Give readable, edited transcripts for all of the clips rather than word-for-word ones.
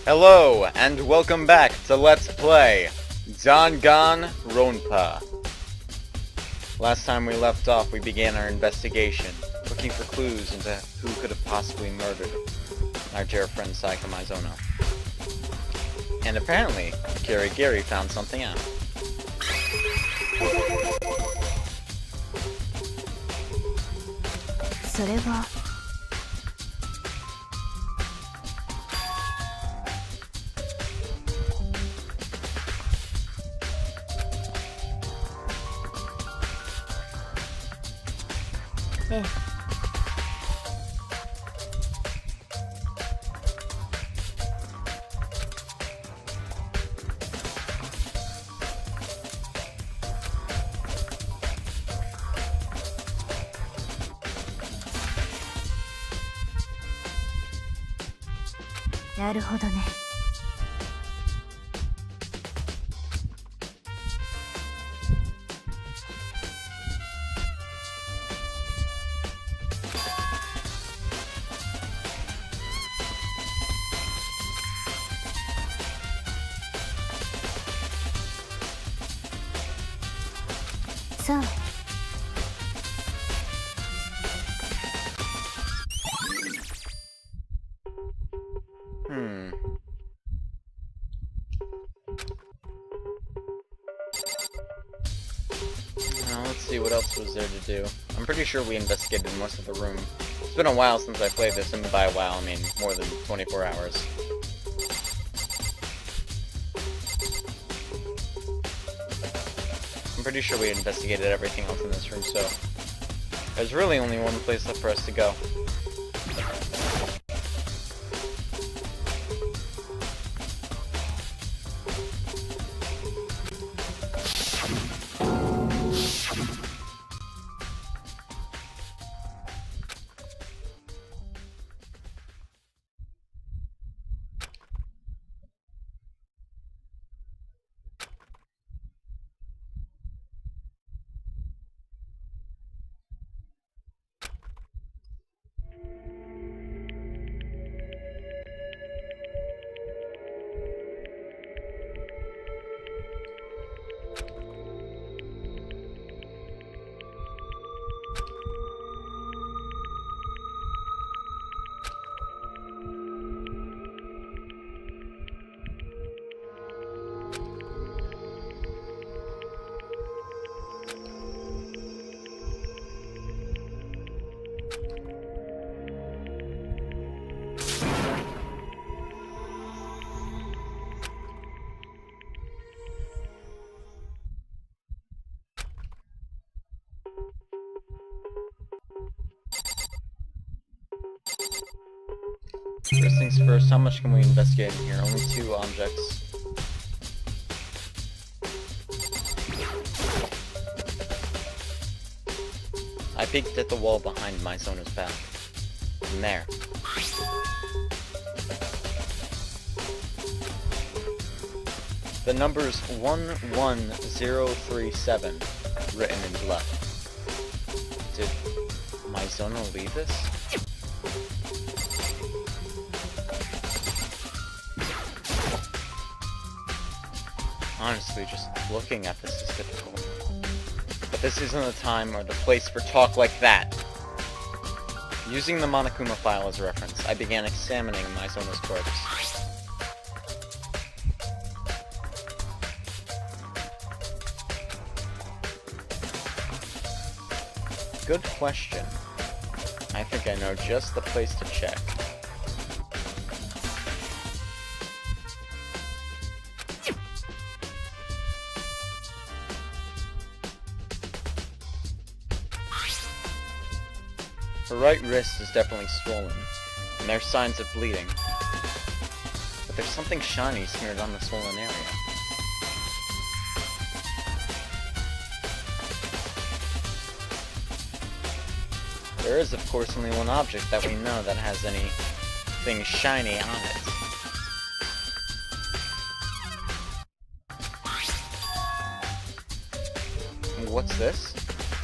Hello, and welcome back to Let's Play Dangan Ronpa. Last time we left off, we began our investigation, looking for clues into who could have possibly murdered our dear friend Saika Maizono. And apparently, Gary found something out. Now let's see what else was there to do. I'm pretty sure we investigated most of the room. It's been a while since I played this, and by a while I mean more than 24 hours. I'm pretty sure we investigated everything else in this room, so there's really only one place left for us to go. First things first, how much can we investigate in here? Only 2 objects. I peeked at the wall behind Maizono's back. And there. The number's 11037, written in blood. Did Maizono leave this? Honestly, just looking at this is difficult. But this isn't the time or the place for talk like that. Using the Monokuma file as a reference, I began examining Maizono's corpse. Good question. I think I know just the place to check. Her right wrist is definitely swollen, and there's signs of bleeding. But there's something shiny smeared on the swollen area. There is, of course, only one object that we know that has anything shiny on it. What's this?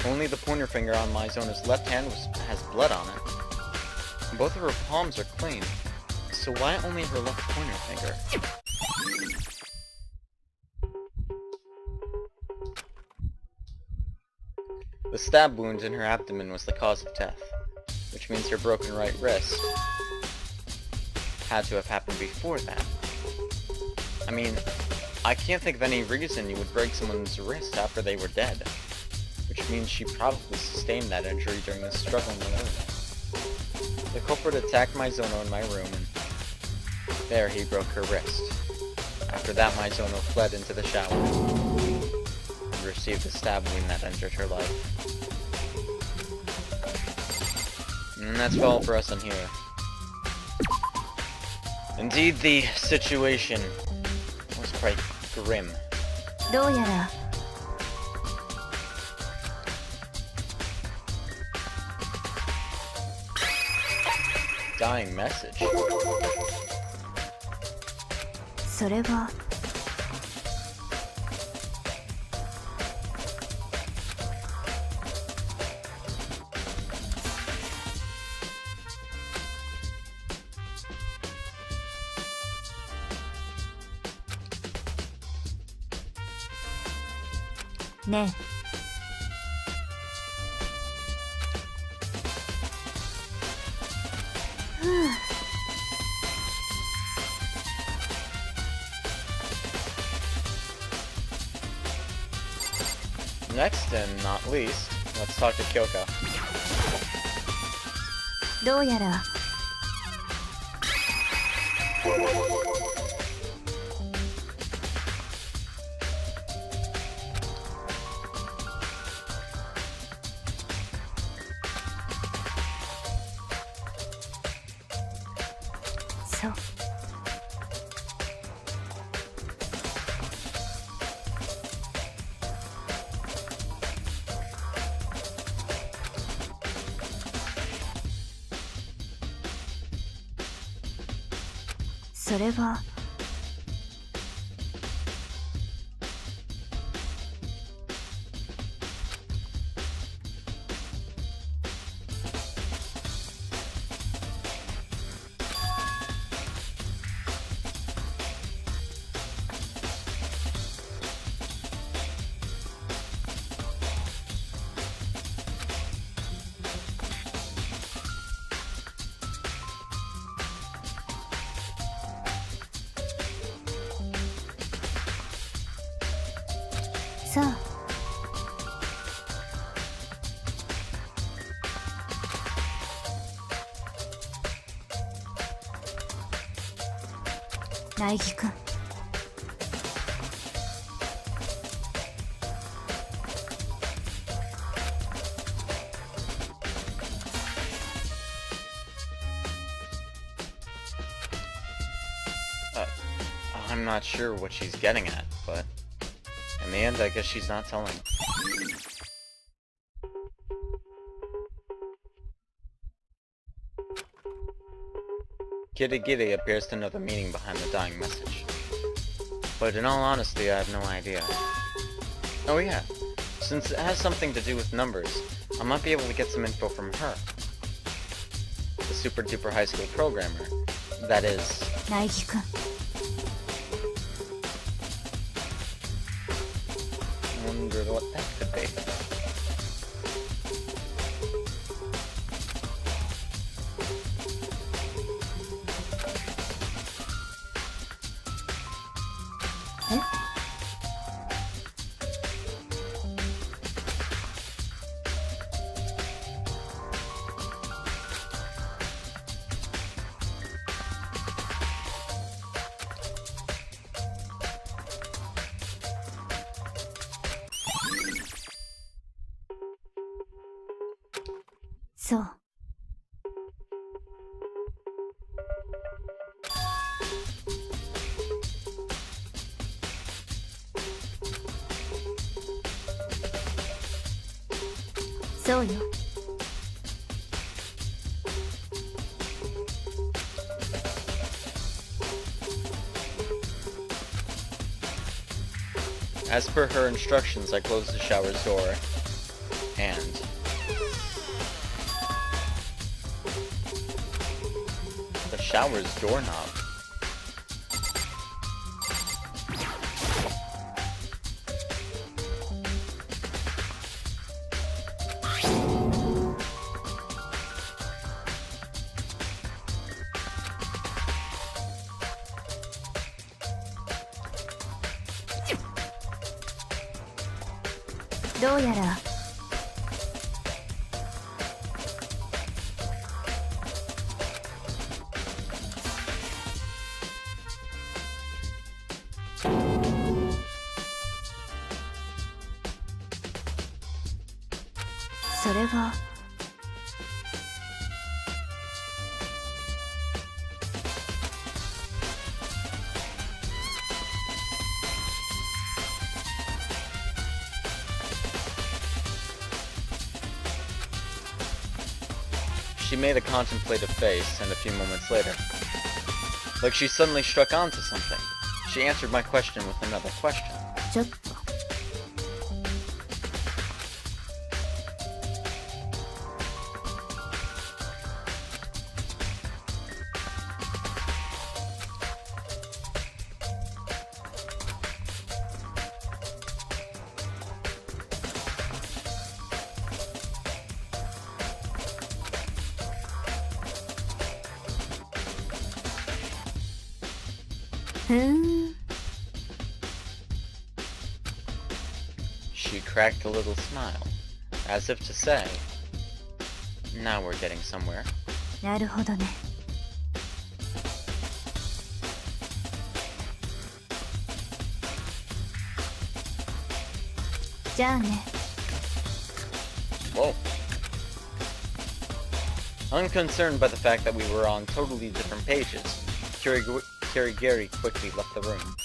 Only the pointer finger on Maizono's left hand has blood on it. Both of her palms are clean. So why only her left pointer finger? The stab wound in her abdomen was the cause of death, which means her broken right wrist had to have happened before that. I mean, I can't think of any reason you would break someone's wrist after they were dead, which means she probably sustained that injury during the struggle in the room. The culprit attacked Mizono in my room, and there he broke her wrist. After that, Mizono fled into the shower and received a stab wound that injured her life. And that's all for us in here. Indeed, the situation was quite grim. Dying message. それは ねえ Next and not least, let's talk to Kyoka. どうやら そう それは さあ 苗木くん I'm not sure what she's getting at, but in the end, I guess she's not telling. Giddy Giddy appears to know the meaning behind the dying message. But in all honesty, I have no idea. Oh yeah, since it has something to do with numbers, I might be able to get some info from her. The super duper high school programmer. That is... 苗木くん wonder what that could be. Eh? So. So yo. As per her instructions, I closed the shower's door, and the shower's doorknob. Do ya ra. それが She made a contemplative face, and a few moments later, like she suddenly struck onto something, she answered my question with another question. ちょっと She cracked a little smile, as if to say, now we're getting somewhere. なるほどね。じゃあね。 Whoa. Unconcerned by the fact that we were on totally different pages, Kirigiri quickly left the room.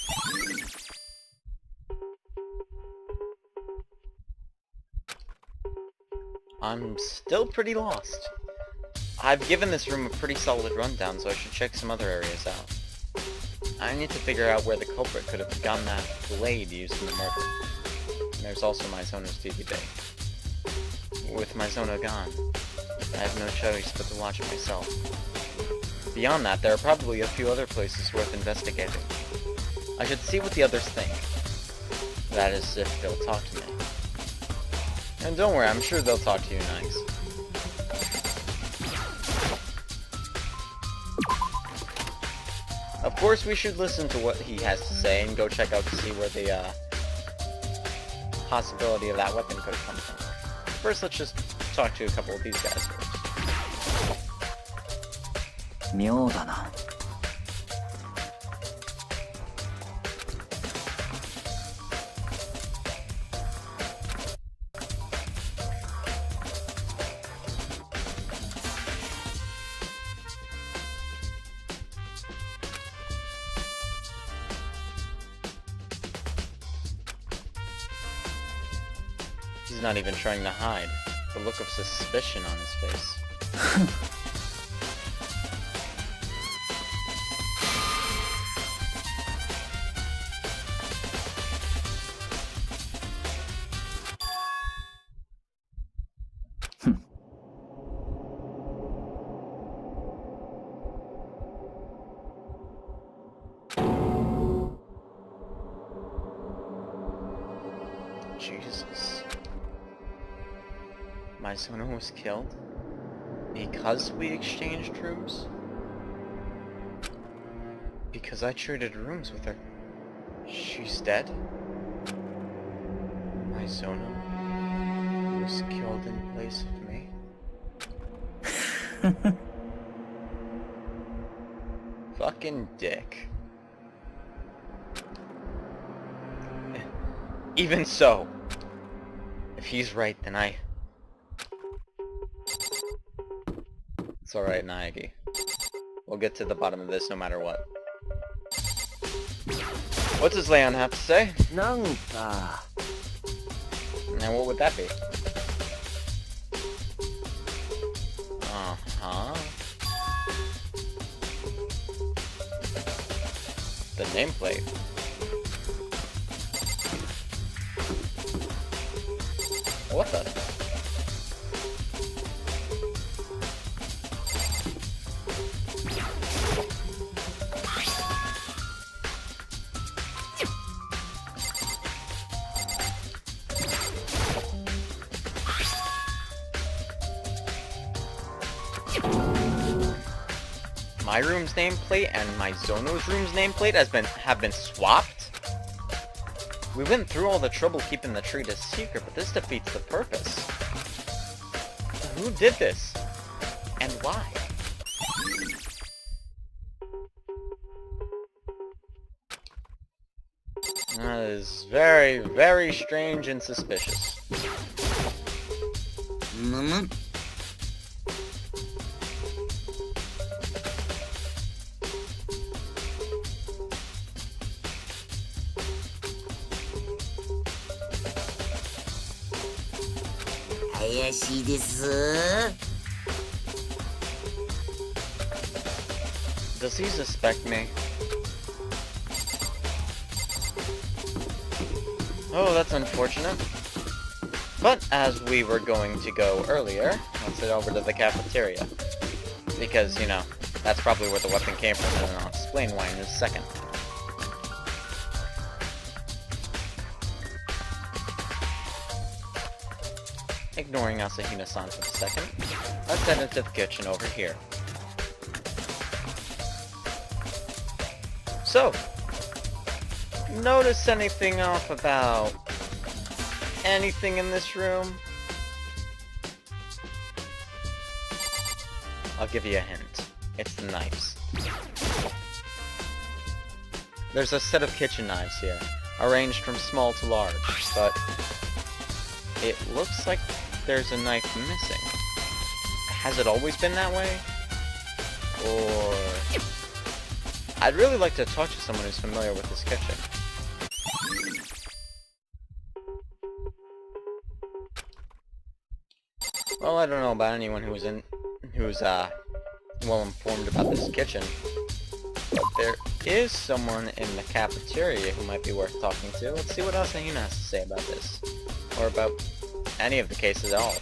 I'm still pretty lost. I've given this room a pretty solid rundown, so I should check some other areas out. I need to figure out where the culprit could have gotten that blade used in the murder. And there's also Mizono's DVD. With Mizono gone, I have no choice but to watch it myself. Beyond that, there are probably a few other places worth investigating. I should see what the others think. That is, if they'll talk to me. And don't worry, I'm sure they'll talk to you nice. Of course, we should listen to what he has to say and go check out to see where the possibility of that weapon could have come from. First, let's just talk to a couple of these guys first. 妙だな。 He's not even trying to hide. The look of suspicion on his face. Jesus. Mizono was killed? Because we exchanged rooms? Because I traded rooms with her. She's dead? Mizono was killed in place of me? Fucking dick. Even so, if he's right, then It's alright, Naegi. We'll get to the bottom of this no matter what. What does Leon have to say? なんか Now what would that be? Uh-huh. The nameplate. What the? my room's nameplate and my Zono's room's nameplate have been swapped? We went through all the trouble keeping the treat a secret, but this defeats the purpose. Who did this? And why? That is very, very strange and suspicious. Does he suspect me? Oh, that's unfortunate. But as we were going to go earlier, let's head over to the cafeteria. Because, you know, that's probably where the weapon came from, and I'll explain why in a second. Ignoring Asahina-san for a second, let's head into the kitchen over here. So, notice anything off about anything in this room? I'll give you a hint. It's the knives. There's a set of kitchen knives here, arranged from small to large, but it looks like there's a knife missing. Has it always been that way? Or... I'd really like to talk to someone who's familiar with this kitchen. Well, I don't know about anyone who's well informed about this kitchen, but there is someone in the cafeteria who might be worth talking to. Let's see what Asahina has to say about this, or about any of the cases at all.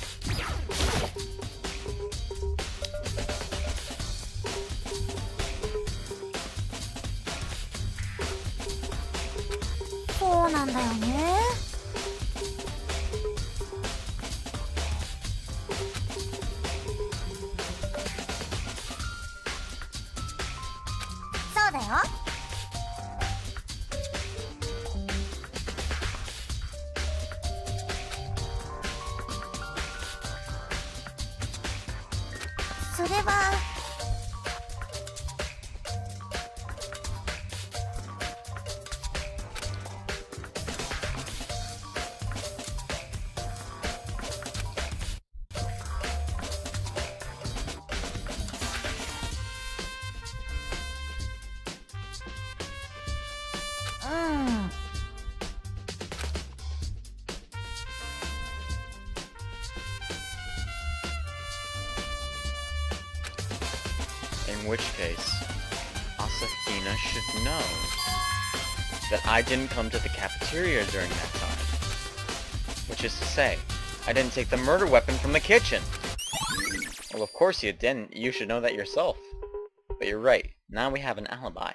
In which case, Asahina should know that I didn't come to the cafeteria during that time. Which is to say, I didn't take the murder weapon from the kitchen. Well, of course you didn't. You should know that yourself. But you're right. Now we have an alibi.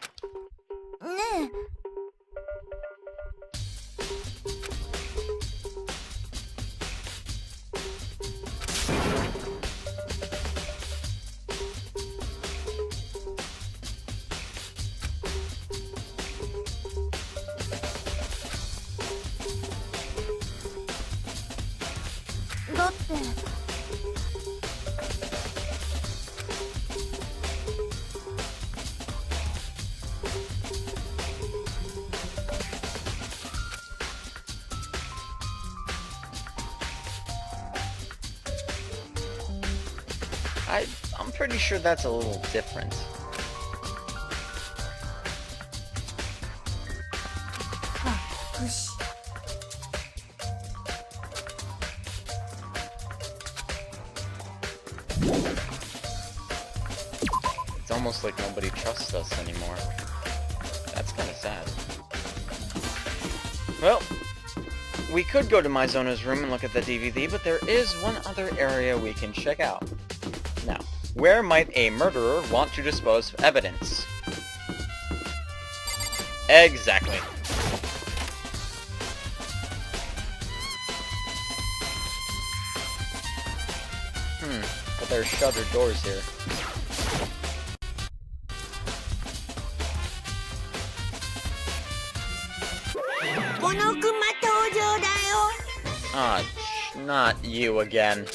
I'm pretty sure that's a little different. It's almost like nobody trusts us anymore. That's kind of sad. Well, we could go to Maizono's room and look at the DVD, but there is one other area we can check out. Now, where might a murderer want to dispose of evidence? Exactly. But there's shuttered doors here. このクマ登場だよ。Ah, not you again.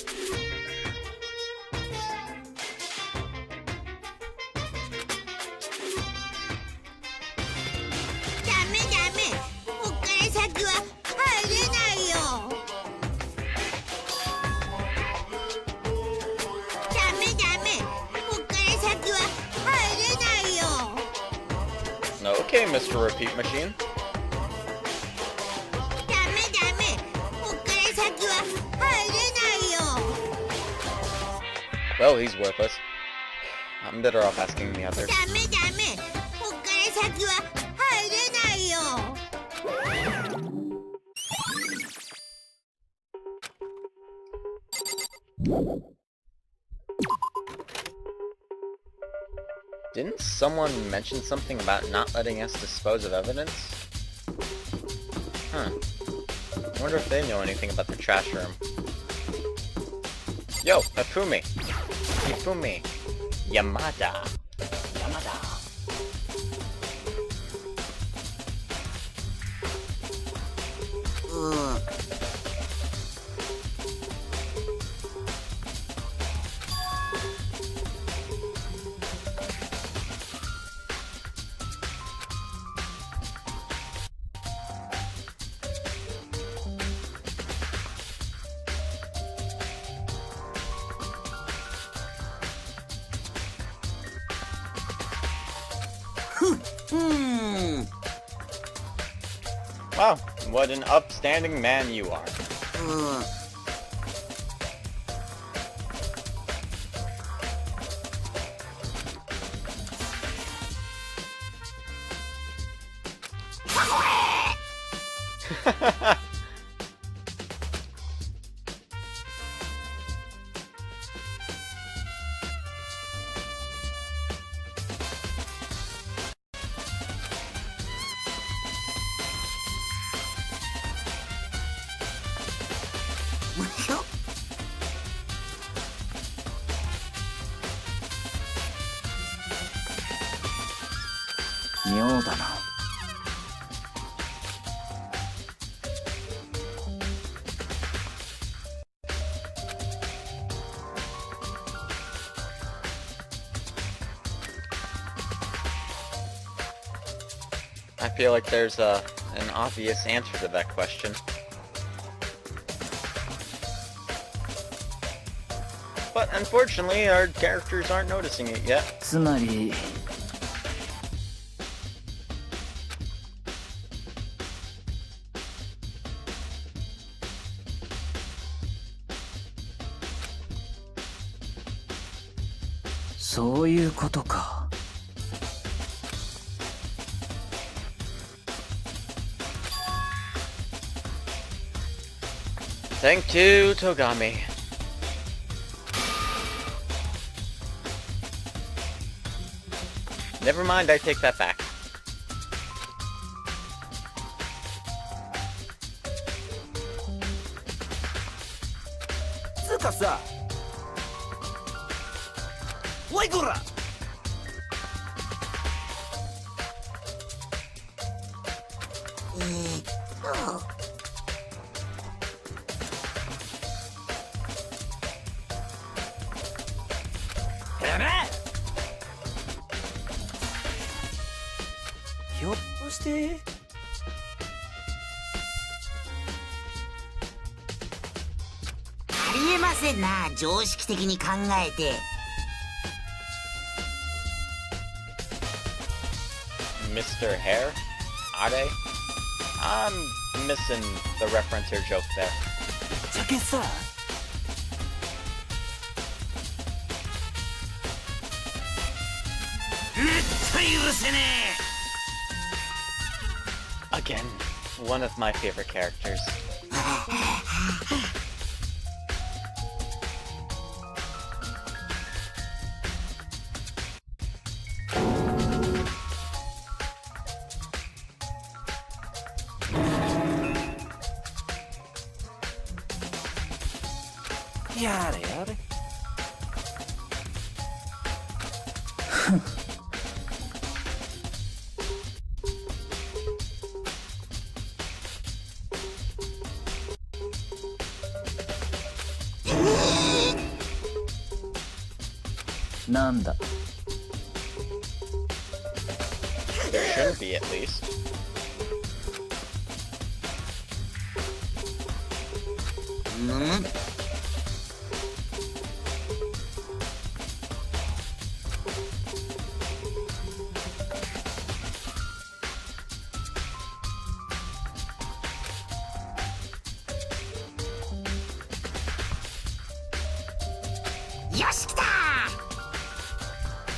ダメダメ、こっから先は入れないよ。ダメダメ、こっから先は入れないよ。Okay, Mr. Repeat Machine. ダメダメ、こっから先は入れないよ。Well, he's worthless. I'm better off asking the others. ダメダメ、こっから先は入れないよ。Didn't someone mention something about not letting us dispose of evidence? Huh. I wonder if they know anything about the trash room. Yo, Hifumi! Hifumi! Yamada! Yamada! Wow, what an upstanding man you are. What? 妙だな。I feel like there's an obvious answer to that question. But unfortunately, our characters aren't noticing it yet. つまりそういうことか。Thank you, Togami. Never mind, I take that back. つうかさ、おいこら。ひょっとしてありえませんな、常識的に考えて。Mr. Hare? Ade? I'm missing the reference or joke there. じゃけさ、許せね Again, one of my favorite characters.やれやれ。なんだ There shouldn't be, at least.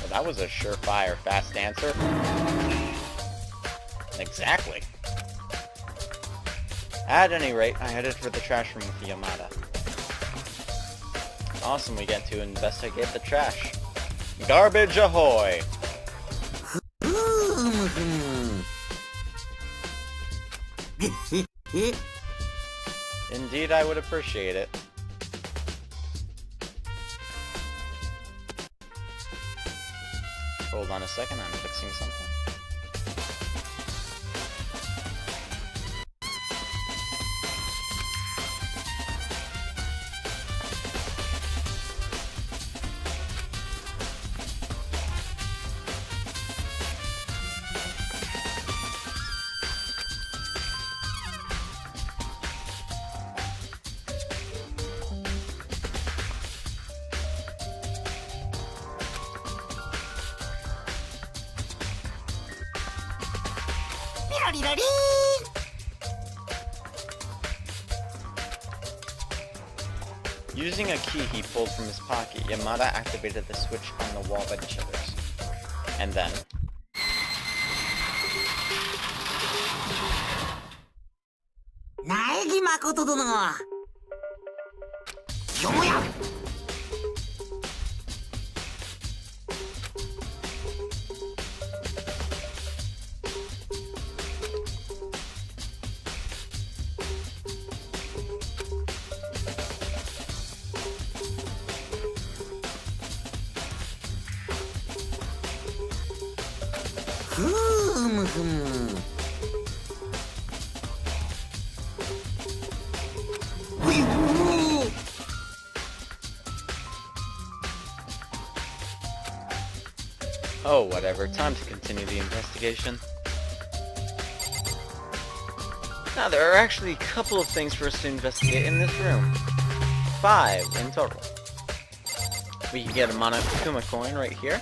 Well, that was a surefire fast answer. Exactly. At any rate, I headed for the trash room with Yamada. Awesome, we get to investigate the trash. Garbage ahoy! Indeed, I would appreciate it. Hold on a second, I'm fixing something. Using a key he pulled from his pocket, Yamada activated the switch on the wall by the shutters. And then... Naegi Makoto dono! Yomoya! Oh, whatever. Time to continue the investigation. Now, there are actually a couple of things for us to investigate in this room. 5 in total. We can get a Monokuma coin right here.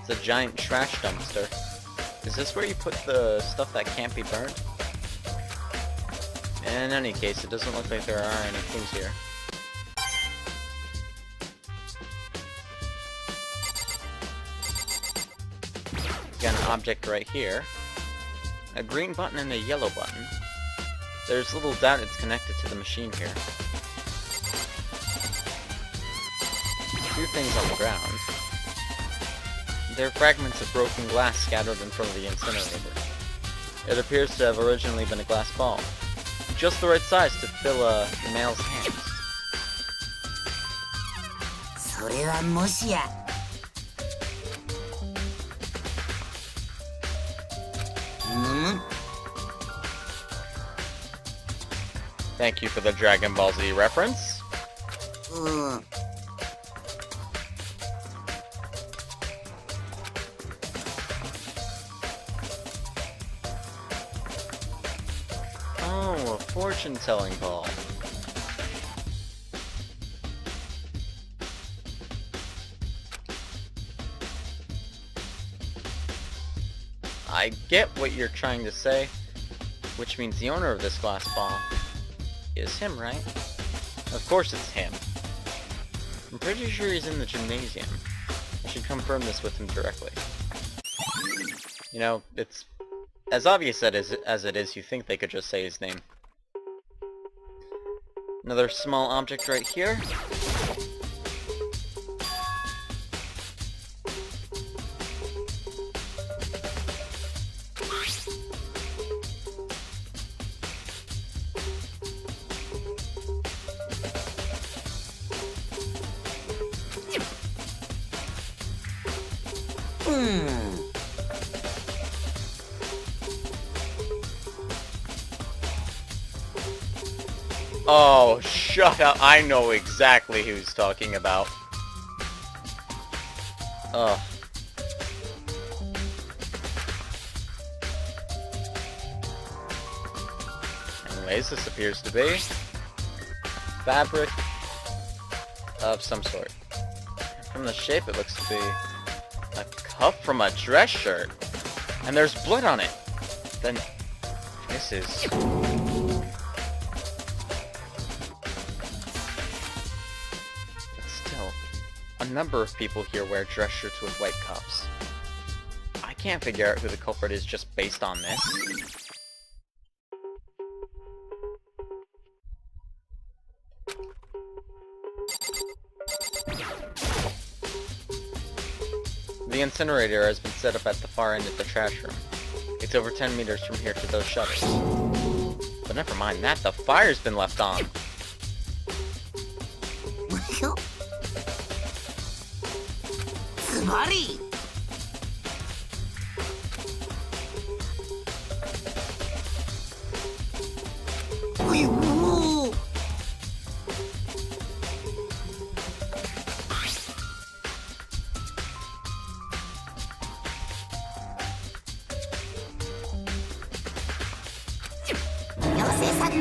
It's a giant trash dumpster. Is this where you put the stuff that can't be burned? In any case, it doesn't look like there are any things here. Got an object right here. A green button and a yellow button. There's little doubt it's connected to the machine here. 2 things on the ground. There are fragments of broken glass scattered in front of the incinerator. It appears to have originally been a glass ball. Just the right size to fill a male's hands. それはもしや Thank you for the Dragon Ball Z reference. Oh, a fortune-telling ball. I get what you're trying to say, which means the owner of this glass ball is him, right? Of course it's him. I'm pretty sure he's in the gymnasium. I should confirm this with him directly. You know, it's as obvious as it is, you think they could just say his name. Another small object right here. Oh, shut up. I know exactly who he's talking about. Ugh. Anyways, this appears to be fabric of some sort. From the shape, it looks to be a cuff from a dress shirt. And there's blood on it. Then this is... But still, a number of people here wear dress shirts with white cuffs. I can't figure out who the culprit is just based on this. The incinerator has been set up at the far end of the trash room. It's over 10 meters from here to those shutters. But never mind that, the fire's been left on. Tsubari! Ooh.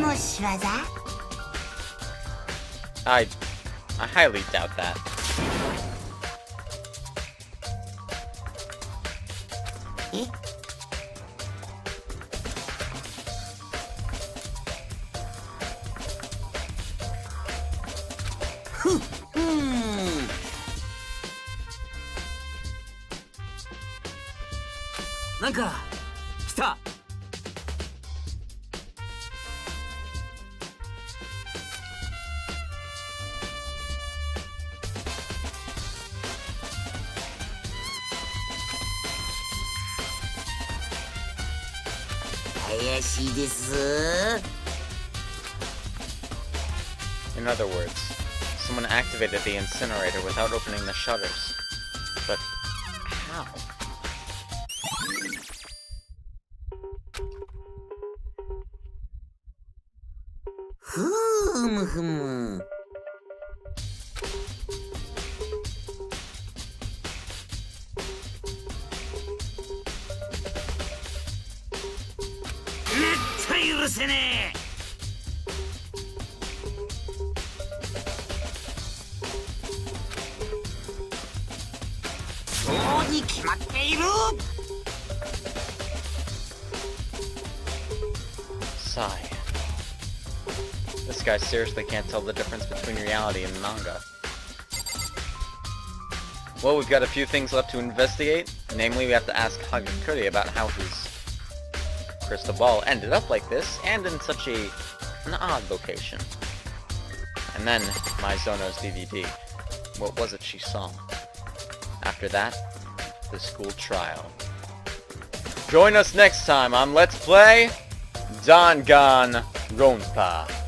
の仕業 I highly doubt that. Eh? Nanka, 来た。怪しいです。 In other words, someone activated the incinerator without opening the shutters. But how? Hum. Sigh. This guy seriously can't tell the difference between reality and manga. Well, we've got a few things left to investigate. Namely, we have to ask Hagakure about how his crystal ball ended up like this, and in such an odd location. And then, Maizono's DVD. What was it she saw? After that, the school trial. Join us next time on Let's Play Dangan Ronpa.